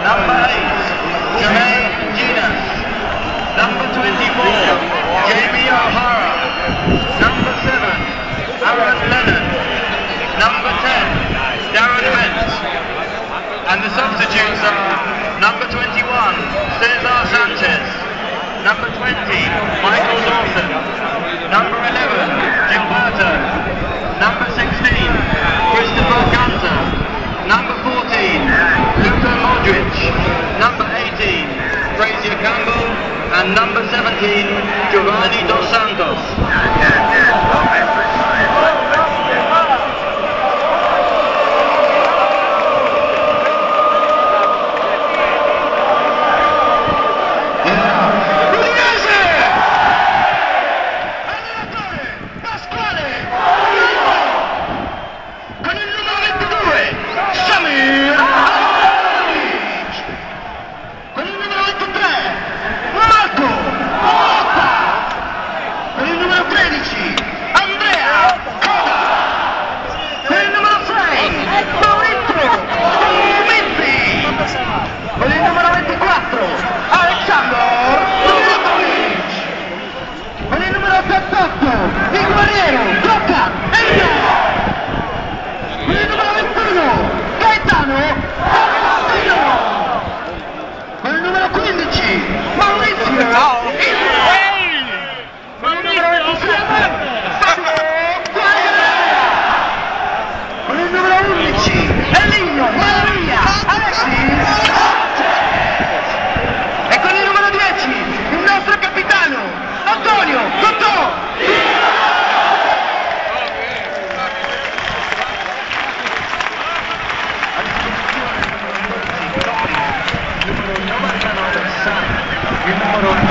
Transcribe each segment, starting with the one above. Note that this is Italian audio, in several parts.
Number 8, Jermaine Genus. Number 24, Jamie O'Hara. Number 7, Aaron Lennon. Number 10, Darren Bent. And the substitutes are number 21, Cesar Sanchez. Number 20, Michael Dawson. Number 11, Gilberto. Number 16, Christopher Gunter. Number 14, Luka Modric. Number 18, Frazier Campbell. And number 17, Giovanni Dos Santos.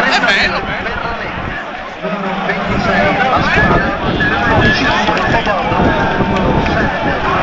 È bello, numero 26 a squadra, numero 5 numero 7